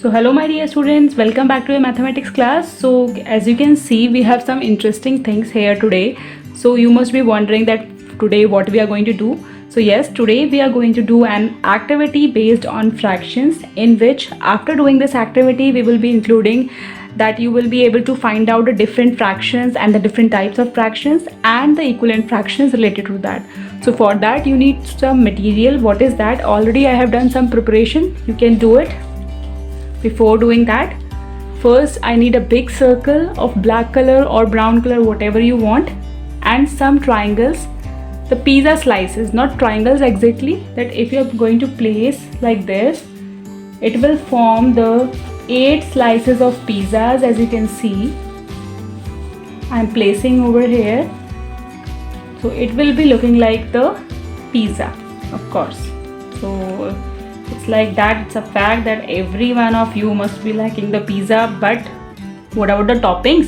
So hello my dear students, welcome back to your mathematics class. So as you can see, we have some interesting things here today. So you must be wondering that today what we are going to do. So yes, today we are going to do an activity based on fractions, in which after doing this activity we will be including that you will be able to find out the different fractions and the different types of fractions and the equivalent fractions related to that. So for that you need some material. What is that? Already I have done some preparation. You can do it. Before doing that, first I need a big circle of black color or brown color, whatever you want, and some triangles, the pizza slices, not triangles exactly, that if you're going to place like this, it will form the 8 slices of pizzas. As you can see, I'm placing over here, so it will be looking like the pizza, of course. So it's like that. It's a fact that every one of you must be liking the pizza, but what about the toppings?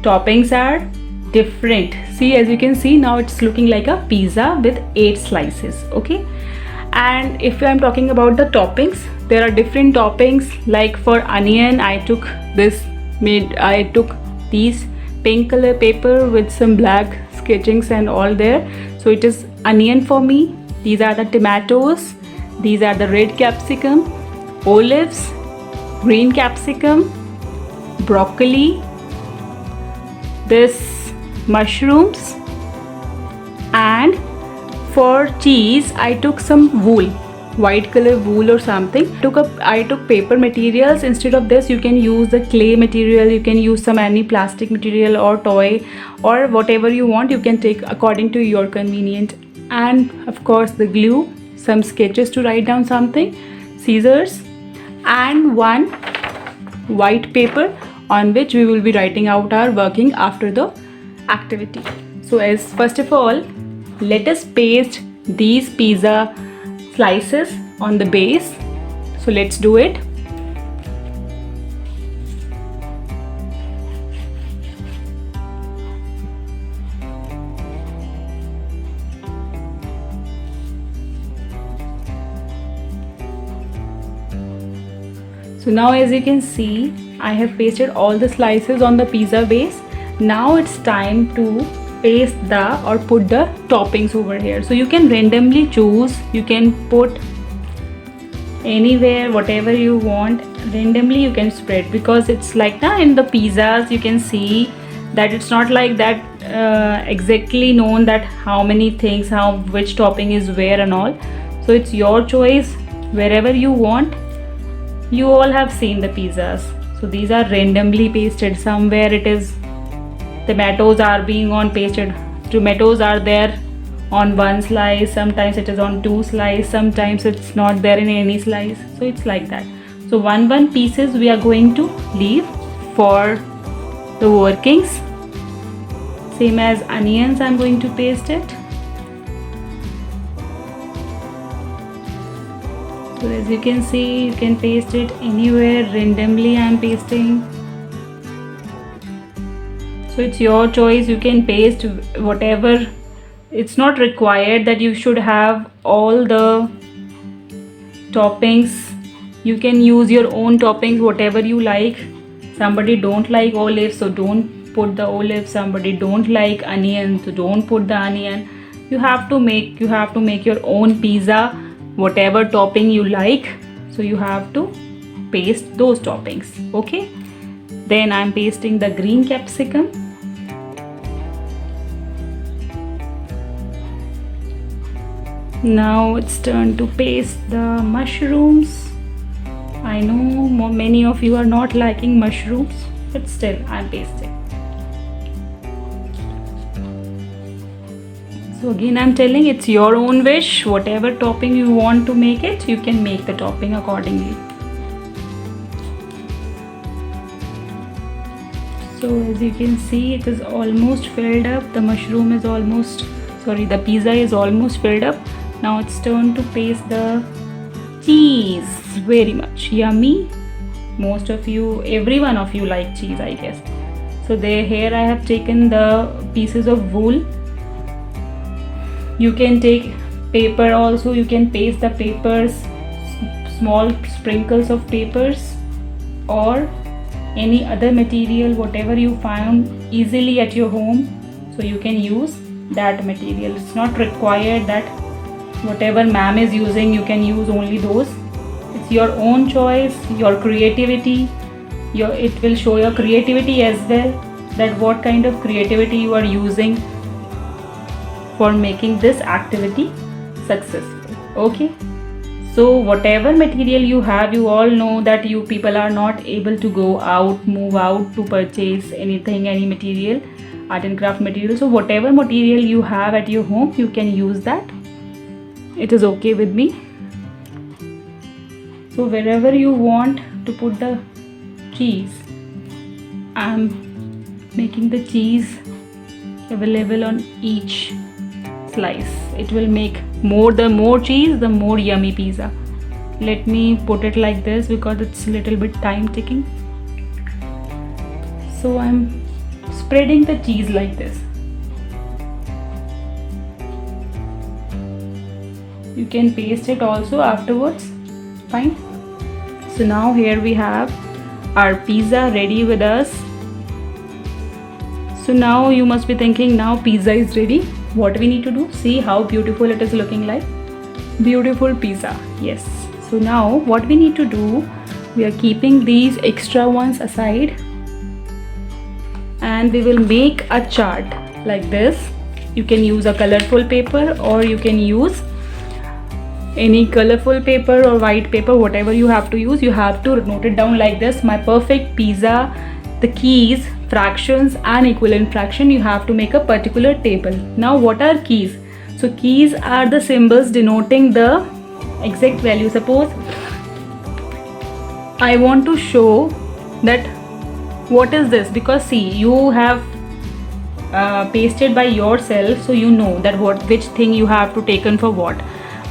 Toppings are different. See, as you can see, now it's looking like a pizza with 8 slices. Okay, and if I'm talking about the toppings, there are different toppings. Like for onion, I took these pink color paper with some black sketchings and all there, so it is onion for me. These are the tomatoes. These are the red capsicum, olives, green capsicum, broccoli, this mushrooms, and for cheese I took some wool, white color wool or something. I took paper materials. Instead of this, you can use the clay material, you can use some any plastic material or toy or whatever you want. You can take according to your convenience. And of course the glue, some sketches to write down something, scissors, and one white paper on which we will be writing out our working after the activity. So as first of all, let us paste these pizza slices on the base. So let's do it. So now as you can see, I have pasted all the slices on the pizza base. Now it's time to paste or put the toppings over here. So you can randomly choose, you can put anywhere whatever you want. Randomly you can spread, because it's like in the pizzas you can see that it's not like that exactly known that how many things, which topping is where and all. So it's your choice, wherever you want. You all have seen the pizzas, so these are randomly pasted. Somewhere it is tomatoes are being on pasted. Tomatoes are there on one slice, sometimes it is on 2 slice, sometimes it's not there in any slice. So it's like that. So one pieces we are going to leave for the workings. Same as onions, I'm going to paste it. So as you can see, you can paste it anywhere. Randomly I am pasting. So it's your choice, you can paste whatever. It's not required that you should have all the toppings. You can use your own toppings, whatever you like. Somebody don't like olives, so don't put the olive. Somebody don't like onion, so don't put the onion. You have to make your own pizza, whatever topping you like. So you have to paste those toppings. Okay, then I'm pasting the green capsicum. Now it's turn to paste the mushrooms. I know many of you are not liking mushrooms, but still I'm pasting. So again I'm telling, it's your own wish. Whatever topping you want to make it, you can make the topping accordingly. So as you can see, it is almost filled up. The pizza is almost filled up. Now it's turn to paste the cheese. Very much yummy. Most of you, every one of you like cheese, I guess. So here I have taken the pieces of wool. You can take paper also. You can paste the papers, small sprinkles of papers or any other material, whatever you find easily at your home, so you can use that material. It's not required that whatever ma'am is using you can use only those. It's your own choice, your creativity. It will show your creativity as well, that what kind of creativity you are using for making this activity successful. Okay, so whatever material you have, you all know that you people are not able to go out, move out to purchase anything, any material, art and craft material. So whatever material you have at your home, you can use that. It is okay with me. So wherever you want to put the cheese, I'm making the cheese available on each slice. It will make the more cheese, the more yummy pizza. Let me put it like this because it's a little bit time taking. So I'm spreading the cheese like this. You can paste it also afterwards. Fine. So now here we have our pizza ready with us. So now you must be thinking, now pizza is ready, what we need to do? See how beautiful it is looking like. Beautiful pizza. Yes. So now what we need to do, we are keeping these extra ones aside and we will make a chart like this. You can use a colorful paper or you can use any colorful paper or white paper, whatever you have to use. You have to note it down like this: my perfect pizza, the keys, fractions and equivalent fraction. You have to make a particular table. Now what are keys? So keys are the symbols denoting the exact value. Suppose I want to show that what is this, because see, you have pasted by yourself, so you know that which thing you have to taken for what.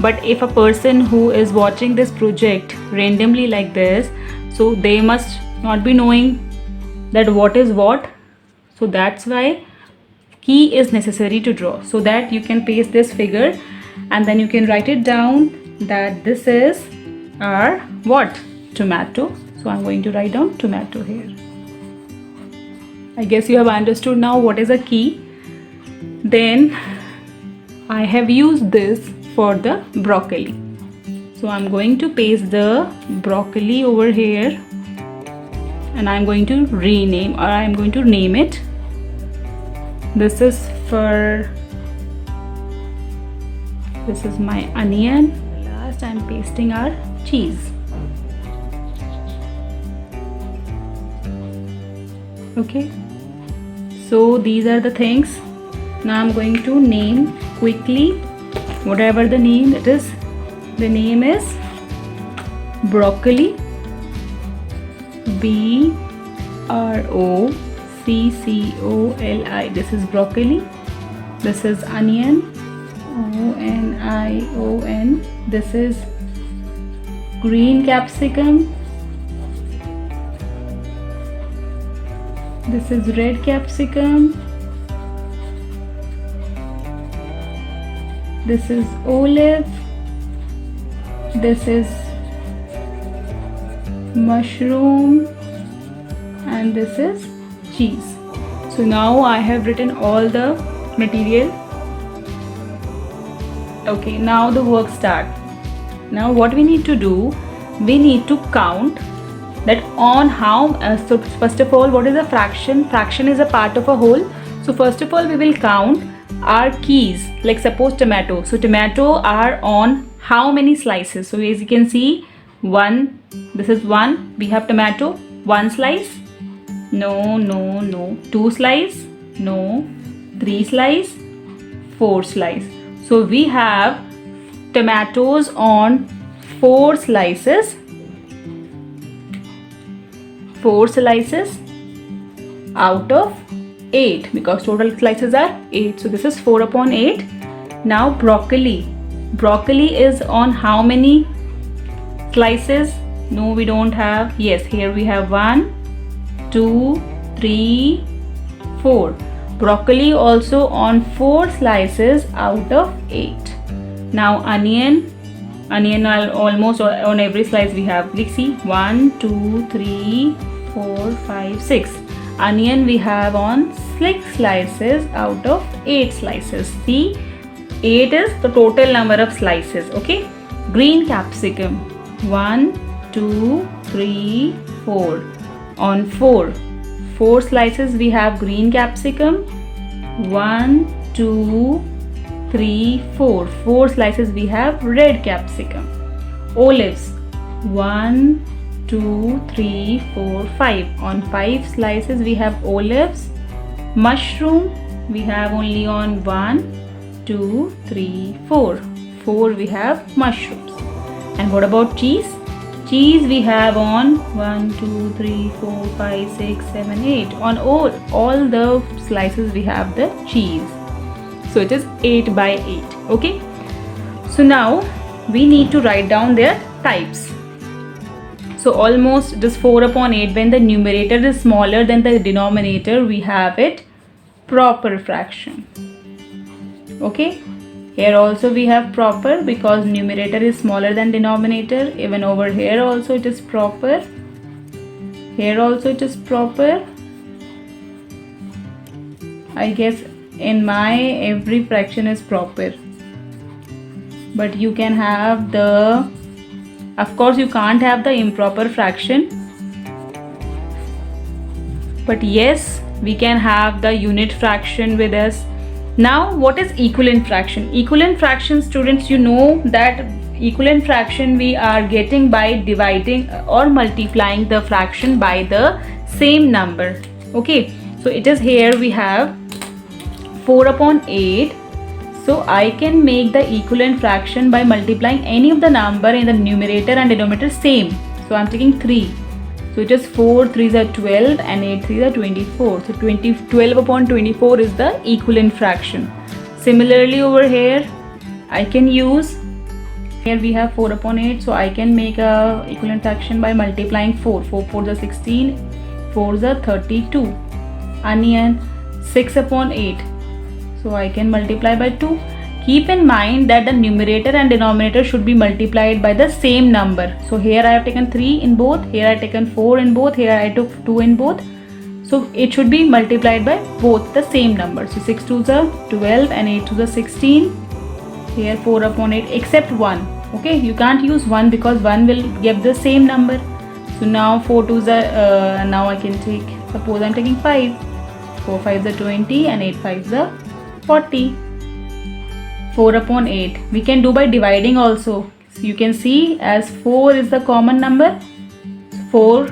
But if a person who is watching this project randomly like this, so they must not be knowing that what is what. So that's why key is necessary to draw, so that you can paste this figure and then you can write it down that this is our what? Tomato. So I'm going to write down tomato here. I guess you have understood now what is a key. Then I have used this for the broccoli. So I'm going to paste the broccoli over here and I'm going to rename, or I'm going to name it. This is my onion. Last I'm pasting our cheese. Okay, so these are the things. Now I'm going to name quickly whatever the name it is. The name is broccoli, BROCCOLI. This is broccoli. This is onion, ONION. This is green capsicum. This is red capsicum. This is olive. This is mushroom. And this is cheese. So now I have written all the material. Okay, now the work start. Now what we need to do, we need to count that on how, so first of all, what is a fraction? Fraction is a part of a whole. So first of all, we will count our keys, like suppose tomato. So tomato are on how many slices? So as you can see, one, this is one, we have tomato, one slice, no, 2 slice, no, 3 slice, 4 slice. So we have tomatoes on 4 slices, 4 slices out of 8, because total slices are 8. So this is 4 upon 8. Now broccoli. Broccoli is on how many slices? No, we don't have. Yes, here we have 1, 2, 3, 4. Broccoli also on 4 slices out of 8. Now onion. Onion almost on every slice we have. Like see, 1, 2, 3, 4, 5, 6. Onion we have on 6 slices out of 8 slices. See, 8 is the total number of slices. Okay. Green capsicum, 1, 2, 3, 4. On 4 slices we have green capsicum. 1, 2, 3, 4. 4 slices we have red capsicum. Olives, 1, 2, 3, 4, 5. On 5 slices we have olives. Mushroom we have only on 1, 2, 3, 4. 4 we have mushrooms. And what about cheese? Cheese we have on 1, 2, 3, 4, 5, 6, 7, 8. On all the slices we have the cheese. So it is 8 by 8. Okay. So now we need to write down their types. So almost this 4 upon 8, when the numerator is smaller than the denominator, we have it proper fraction. Okay. Here also we have proper because numerator is smaller than denominator. Even over here also it is proper. Here also it is proper. I guess in my every fraction is proper. But you can have the, of course you can't have the improper fraction. But yes, we can have the unit fraction with us. Now what is equivalent fraction? Equivalent fraction, students, you know that equivalent fraction we are getting by dividing or multiplying the fraction by the same number. Okay, so it is here we have 4 upon 8. So I can make the equivalent fraction by multiplying any of the number in the numerator and denominator same. So I'm taking 3. So it is 4 3s are 12 and 8 3s are 24. So 12 upon 24 is the equivalent fraction. Similarly over here I can use, here we have 4 upon 8. So I can make a equivalent fraction by multiplying 4. 4 4s are 16, 4s are 32. Onion, 6 upon 8. So I can multiply by 2. Keep in mind that the numerator and denominator should be multiplied by the same number. So here I have taken 3 in both, here I have taken 4 in both, here I took 2 in both. So it should be multiplied by both the same number. So 6 2s are 12 and 8 2s are 16. Here 4 upon 8 except 1. Okay, you can't use 1 because 1 will give the same number. So now 4 2s are, now I can take, suppose I'm taking 5. 4 5s are 20 and 8 5s are 40. 4 upon 8. We can do by dividing also. So you can see as 4 is the common number. 4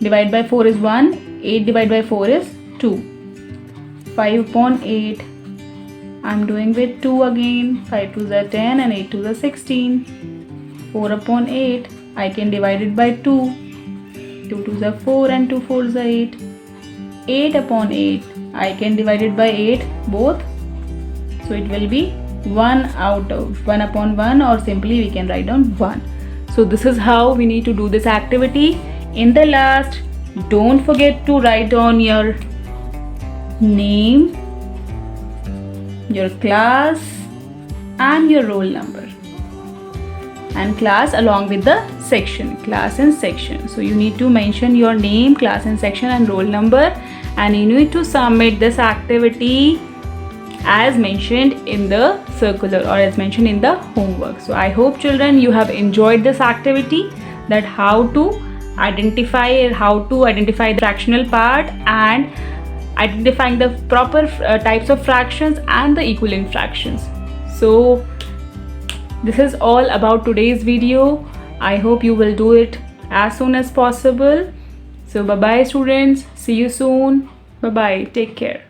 divided by 4 is 1. 8 divided by 4 is 2. 5 upon 8. I'm doing with 2 again. 5 2s are 10 and 8 2s are 16. 4 upon 8. I can divide it by 2. 2 2s are 4 and 2 4s are 8. 8 upon 8. I can divide it by 8 both. So it will be 1 out of 1 upon 1, or simply we can write down 1. So this is how we need to do this activity. In the last, don't forget to write down your name, your class and your roll number, and class along with the section, class and section. So you need to mention your name, class and section and roll number, and you need to submit this activity as mentioned in the circular or as mentioned in the homework. So I hope children you have enjoyed this activity, that how to identify the fractional part and identifying the proper types of fractions and the equivalent fractions. So this is all about today's video. I hope you will do it as soon as possible. So bye bye students, see you soon. Bye bye, take care.